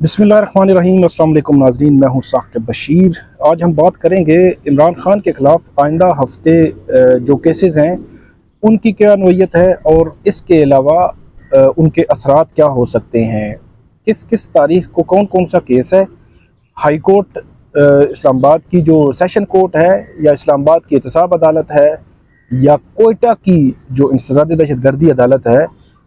बिस्मिल्लाहिर्रहमानिर्रहीम। अस्सलाम वालेकुम नाज़रीन, मैं हूँ साकिब बशीर। आज हम बात करेंगे इमरान खान के ख़िलाफ़ आइंदा हफ्ते जो केसेस हैं उनकी क्या नोयत है और इसके अलावा उनके असरात क्या हो सकते हैं। किस किस तारीख़ को कौन कौन सा केस है। हाई कोर्ट इस्लामाबाद की जो सेशन कोर्ट है, या इस्लामाबाद की एहतसाब अदालत है, या कोयटा की जो इंसदाद दहशत गर्दी अदालत है,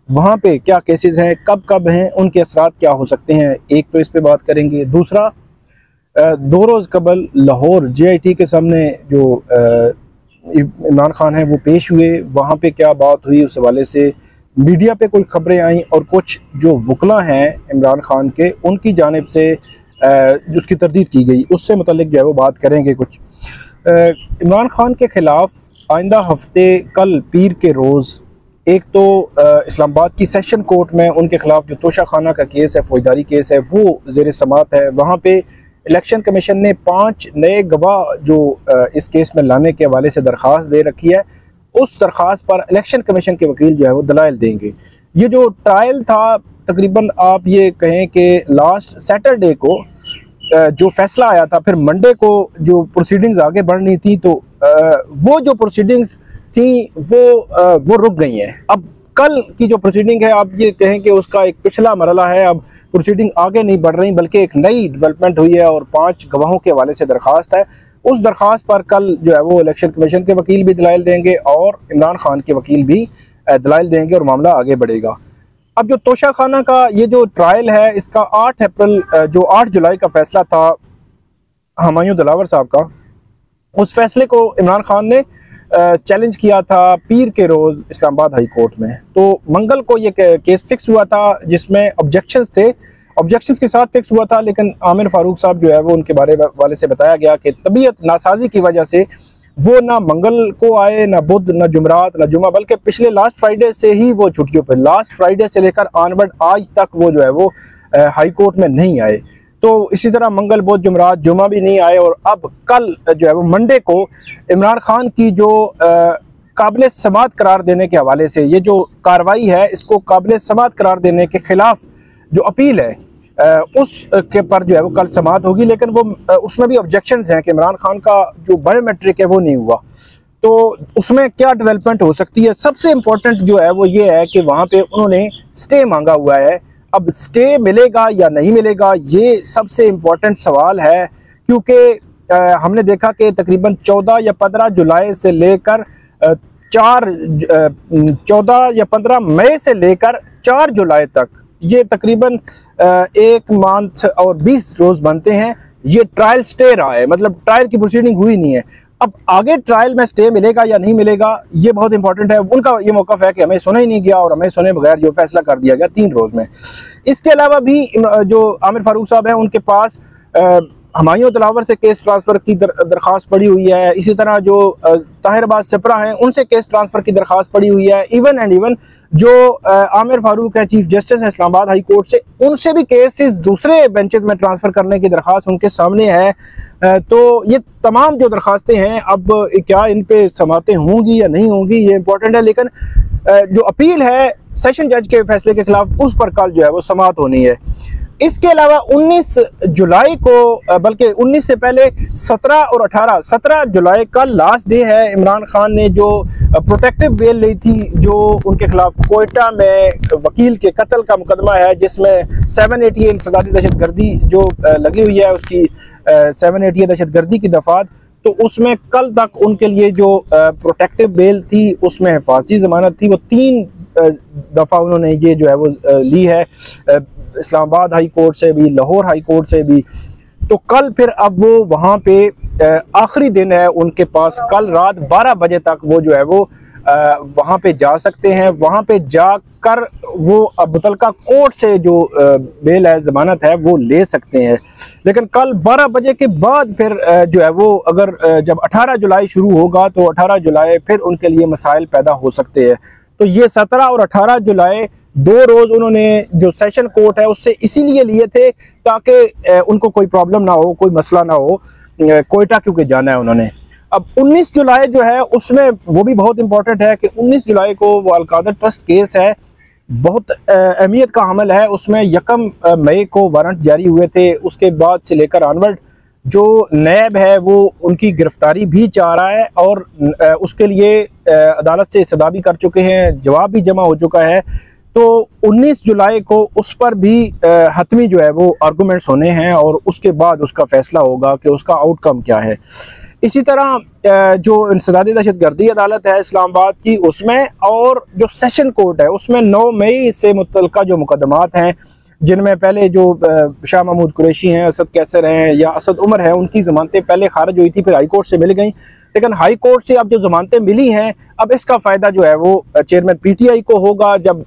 वहाँ पे क्या केसेस हैं, कब कब हैं, उनके असरात क्या हो सकते हैं। एक तो इस पे बात करेंगे। दूसरा, 2 रोज़ कबल लाहौर JIT के सामने जो इमरान खान हैं वो पेश हुए, वहाँ पे क्या बात हुई उस हवाले से मीडिया पे कोई खबरें आई और कुछ जो वकला हैं इमरान खान के उनकी जानिब से उसकी तरदीद की गई, उससे मुतल्लिक जो है वो बात करेंगे। कुछ इमरान खान के ख़िलाफ़ आइंदा हफ्ते कल पीर के रोज़ एक तो इस्लामाबाद की सेशन कोर्ट में उनके ख़िलाफ़ जो तोशा खाना का केस है, फौजदारी केस है, वो ज़ेर समात है। वहाँ पे इलेक्शन कमीशन ने 5 नए गवाह जो इस केस में लाने के हवाले से दरख्वास्त दे रखी है। उस दरख्वास्त पर इलेक्शन कमीशन के वकील जो है वो दलाइल देंगे। ये जो ट्रायल था, तकरीबन आप ये कहें कि लास्ट सैटरडे को जो फैसला आया था, फिर मंडे को जो प्रोसीडिंग्स आगे बढ़नी थी, तो वो जो प्रोसीडिंग्स थी वो रुक गई हैं। अब कल की जो प्रोसीडिंग है, आप ये कहें कि उसका एक पिछला मरला है। अब प्रोसीडिंग आगे नहीं बढ़ रही, बल्कि एक नई डेवलपमेंट हुई है और 5 गवाहों के हवाले से दरख्वास्त है। उस दरख्वास्त पर कल जो है वो इलेक्शन कमीशन के वकील भी दलाइल देंगे और इमरान खान के वकील भी दलाइल देंगे और मामला आगे बढ़ेगा। अब जो तोशा खाना का ये जो ट्रायल है, इसका 8 जुलाई का फैसला था हुमायूं दिलावर साहब का। उस फैसले को इमरान खान ने चैलेंज किया था पीर के रोज़ इस्लामाबाद हाई कोर्ट में। तो मंगल को ये केस फिक्स हुआ था, जिसमें ऑब्जेक्शंस थे, ऑब्जेक्शंस के साथ फिक्स हुआ था। लेकिन आमिर फारूक साहब जो है वो उनके बारे वाले से बताया गया कि तबीयत नासाजी की वजह से वो ना मंगल को आए, ना बुध, ना जुमरात, ना जुमा, बल्कि पिछले लास्ट फ्राइडे से ही वो छुट्टियों पर, लास्ट फ्राइडे से लेकर ऑनवर्ड आज तक वो जो है वो हाई कोर्ट में नहीं आए। तो इसी तरह मंगल, बुध, जुमरात, जुमा भी नहीं आए। और अब कल जो है वो मंडे को इमरान खान की जो काबिल समात करार देने के हवाले से ये जो कार्रवाई है, इसको काबिल समात करार देने के खिलाफ जो अपील है उस के पर जो है वो कल समात होगी। लेकिन वो उसमें भी ऑब्जेक्शंस हैं कि इमरान खान का जो बायोमेट्रिक है वो नहीं हुआ, तो उसमें क्या डेवलपमेंट हो सकती है। सबसे इम्पोर्टेंट जो है वो ये है कि वहाँ पे उन्होंने स्टे मांगा हुआ है। अब स्टे मिलेगा या नहीं मिलेगा, ये सबसे इम्पोर्टेंट सवाल है, क्योंकि हमने देखा कि तकरीबन 14 या 15 जुलाई से लेकर 14 या 15 मई से लेकर 4 जुलाई तक, ये तकरीबन 1 मंथ और 20 रोज़ बनते हैं। ये ट्रायल स्टे रहा है, मतलब ट्रायल की प्रोसीडिंग हुई नहीं है। अब आगे ट्रायल में स्टे मिलेगा या नहीं मिलेगा, ये बहुत इंपॉर्टेंट है। उनका ये मौक़िफ़ है कि हमें सुना ही नहीं गया और हमें सुने बगैर जो फैसला कर दिया गया 3 रोज़ में। इसके अलावा भी जो आमिर फारूक साहब हैं, उनके पास हुमायूं दिलावर से केस ट्रांसफ़र की दरख्वास्त पड़ी हुई है। इसी तरह जो ताहिर अब्बास सिपरा हैं, उनसे केस ट्रांसफ़र की दरख्वास्त पड़ी हुई है। इवन जो आमिर फारूक है, चीफ जस्टिस है इस्लामाबाद हाई कोर्ट से, उनसे भी केसेस दूसरे बेंचेस में ट्रांसफ़र करने की दरख्वास्त उनके सामने है। तो ये तमाम जो दरख्वास्तें हैं, अब क्या इन पे समातें होंगी या नहीं होंगी, ये इंपॉर्टेंट है। लेकिन जो अपील है सेशन जज के फैसले के खिलाफ, उस पर कल जो है वो समात होनी है। इसके अलावा 19 जुलाई को, बल्कि 19 से पहले 17 और 17 जुलाई का लास्ट डे है। इमरान खान ने जो प्रोटेक्टिव बेल ली थी, जो उनके खिलाफ कोयटा में वकील के कत्ल का मुकदमा है, जिसमें 780 इंसदादी दहशत गर्दी जो लगी हुई है, उसकी 780 दहशत गर्दी की दफात, तो उसमें कल तक उनके लिए जो प्रोटेक्टिव बेल थी, उसमें हिफाजती ज़मानत थी, वो 3 दफ़ा उन्होंने ये जो है वो ली है, इस्लामाबाद हाई कोर्ट से भी, लाहौर हाई कोर्ट से भी। तो कल फिर अब वो वहाँ पे आखिरी दिन है उनके पास, कल रात 12 बजे तक वो जो है वो वहाँ पे जा सकते हैं। वहाँ पे जाकर वो मुतलका कोर्ट से जो बेल है, ज़मानत है, वो ले सकते हैं। लेकिन कल 12 बजे के बाद फिर जो है वो, अगर जब 18 जुलाई शुरू होगा, तो 18 जुलाई फिर उनके लिए मसाइल पैदा हो सकते हैं। तो ये 17 और 18 जुलाई 2 रोज़ उन्होंने जो सेशन कोर्ट है उससे इसीलिए लिए थे ताकि उनको कोई प्रॉब्लम ना हो, कोई मसला ना हो, कोयटा क्योंकि जाना है उन्होंने। अब 19 जुलाई जो है उसमें वो भी बहुत इंपॉर्टेंट है कि 19 जुलाई को वो अलकादर ट्रस्ट केस है, बहुत अहमियत का हमल है। उसमें 1 मई को वारंट जारी हुए थे। उसके बाद से लेकर ऑनवर्ड जो नैब है वो उनकी गिरफ्तारी भी चाह रहा है और उसके लिए अदालत से इस्तदा भी कर चुके हैं, जवाब भी जमा हो चुका है। तो 19 जुलाई को उस पर भी हतमी जो है वो आर्गूमेंट्स होने हैं और उसके बाद उसका फैसला होगा कि उसका आउटकम क्या है। इसी तरह जो इंसदादी दहशतगर्दी अदालत है इस्लामाबाद की, उसमें और जो सेशन कोर्ट है उसमें 9 मई से मुतल्लिका जो मुकदमात हैं, जिनमें पहले जो शाह महमूद कुरैशी हैं, असद कैसर हैं या असद उमर हैं, उनकी ज़मानतें पहले खारिज हुई थी, फिर हाई कोर्ट से मिल गई। लेकिन हाई कोर्ट से अब जो ज़मानतें मिली हैं, अब इसका फ़ायदा जो है वो चेयरमैन PTI को होगा। जब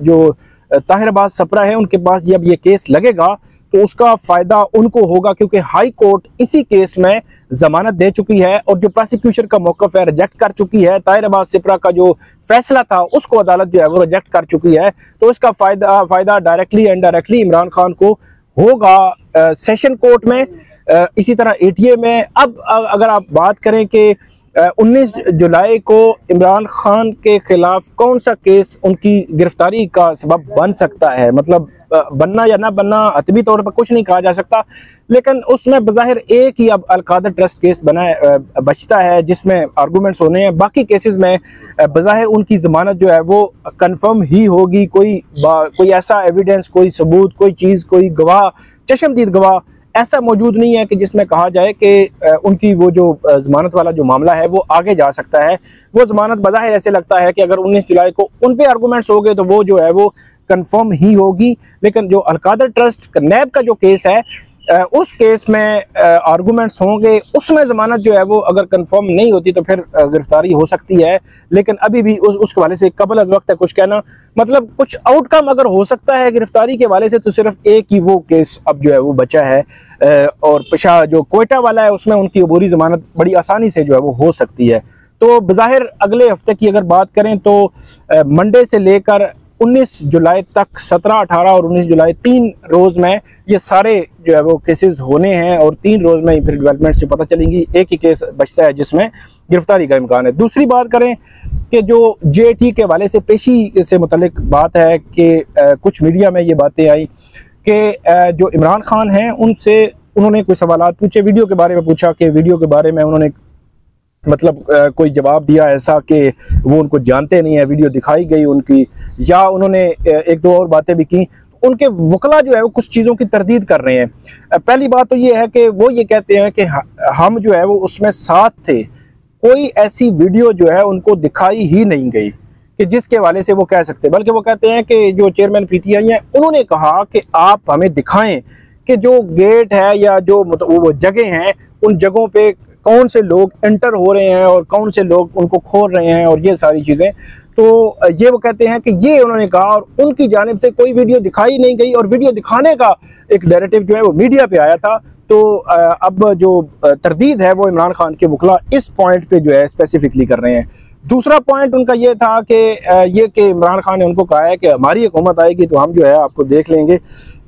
जो ताहिर अब्बास सपरा है उनके पास जब ये केस लगेगा तो उसका फ़ायदा उनको होगा, क्योंकि हाई कोर्ट इसी केस में जमानत दे चुकी है और जो प्रोसिक्यूशन का मौक़िफ़ है रिजेक्ट कर चुकी है। ताहिर अब्बास सपरा का जो फैसला था उसको अदालत जो है वो रिजेक्ट कर चुकी है। तो इसका फ़ायदा directly and directly Imran Khan को होगा सेशन कोर्ट में, इसी तरह ATA में। अब अगर आप बात करें कि 19 जुलाई को इमरान खान के खिलाफ कौन सा केस उनकी गिरफ्तारी का सबब बन सकता है, मतलब बनना या ना बनना हतमी तौर पर कुछ नहीं कहा जा सकता, लेकिन उसमें बज़ाहिर एक ही अब अलकादर ट्रस्ट केस बचता है जिसमें आर्गूमेंट्स होने हैं। बाकी केसेस में बज़ाहिर उनकी ज़मानत जो है वो कंफर्म ही होगी। कोई ऐसा एविडेंस, कोई सबूत, कोई चीज़, कोई गवाह, चशमदीद गवाह ऐसा मौजूद नहीं है कि जिसमें कहा जाए कि उनकी वो जो ज़मानत वाला जो मामला है वो आगे जा सकता है। वो ज़मानत बज़ाहिर ऐसे लगता है कि अगर 19 जुलाई को उन पे आर्गूमेंट्स हो गए तो वो जो है वो कंफर्म ही होगी। लेकिन जो अलकादर ट्रस्ट नैब का जो केस है उस केस में आर्गूमेंट्स होंगे, उसमें ज़मानत जो है वो अगर कंफर्म नहीं होती तो फिर गिरफ्तारी हो सकती है। लेकिन अभी भी उस हवाले से कबल अज़ वक्त है कुछ कहना, मतलब कुछ आउटकम अगर हो सकता है गिरफ्तारी के हवाले से तो सिर्फ एक ही वो केस अब जो है वो बचा है। और पेशा जो कोयटा वाला है उसमें उनकी अबूरी ज़मानत बड़ी आसानी से जो है वो हो सकती है। तो बज़ाहिर अगले हफ्ते की अगर बात करें तो मंडे से लेकर 19 जुलाई तक 17, 18 और 19 जुलाई 3 रोज़ में ये सारे जो है वो केसेस होने हैं और 3 रोज़ में फिर डेवलपमेंट से पता चलेंगी। एक ही केस बचता है जिसमें गिरफ्तारी का इम्कान है। दूसरी बात करें कि जो JT के हवाले से पेशी से मुतल्लिक बात है कि कुछ मीडिया में ये बातें आई कि जो इमरान खान हैं उनसे उन्होंने कोई सवालात पूछे, वीडियो के बारे में पूछा कि वीडियो के बारे में उन्होंने मतलब कोई जवाब दिया ऐसा कि वो उनको जानते नहीं है, वीडियो दिखाई गई उनकी, या उन्होंने एक दो और बातें भी की। उनके वकला जो है वो कुछ चीज़ों की तरदीद कर रहे हैं। पहली बात तो ये है कि वो ये कहते हैं कि हम जो है वो उसमें साथ थे, कोई ऐसी वीडियो जो है उनको दिखाई ही नहीं गई कि जिसके हवाले से वो कह सकते, बल्कि वो कहते हैं कि जो चेयरमैन PTI हैं उन्होंने कहा कि आप हमें दिखाएं कि जो गेट है या जो वो जगह हैं उन जगहों पे कौन से लोग एंटर हो रहे हैं और कौन से लोग उनको खोल रहे हैं और ये सारी चीज़ें। तो ये वो कहते हैं कि ये उन्होंने कहा और उनकी जानिब से कोई वीडियो दिखाई नहीं गई और वीडियो दिखाने का एक नैरेटिव जो है वो मीडिया पे आया था। तो अब जो तरदीद है वो इमरान खान के वकला इस पॉइंट पे जो है स्पेसिफिकली कर रहे हैं। दूसरा पॉइंट उनका ये था कि इमरान खान ने उनको कहा है कि हमारी हुकूमत आएगी तो हम जो है आपको देख लेंगे।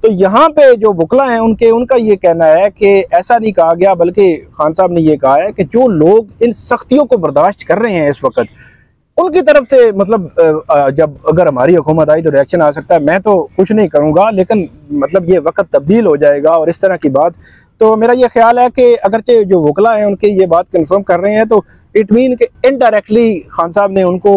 तो यहाँ पे जो वकला हैं उनका ये कहना है कि ऐसा नहीं कहा गया, बल्कि खान साहब ने ये कहा है कि जो लोग इन सख्तियों को बर्दाश्त कर रहे हैं इस वक्त, उनकी तरफ से मतलब जब अगर हमारी हुकूमत आई तो रिएक्शन आ सकता है। मैं तो कुछ नहीं करूँगा, लेकिन मतलब ये वक्त तब्दील हो जाएगा और इस तरह की बात। तो मेरा ये ख्याल है कि अगरचे जो वकला हैं उनके ये बात कन्फर्म कर रहे हैं तो इट मीन कि इनडायरेक्टली खान साहब ने उनको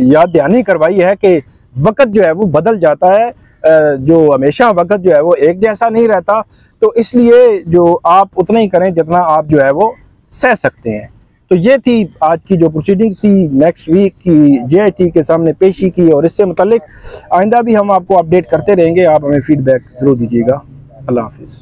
याद दहानी करवाई है कि वक्त जो है वो बदल जाता है, जो हमेशा वक्त जो है वो एक जैसा नहीं रहता। तो इसलिए जो आप उतना ही करें जितना आप जो है वो सह सकते हैं। तो ये थी आज की जो प्रोसीडिंग्स थी नेक्स्ट वीक की JIT के सामने पेशी की, और इससे मुतल्लिक आइंदा भी हम आपको अपडेट करते रहेंगे। आप हमें फीडबैक ज़रूर दीजिएगा। अल्लाह हाफिज़।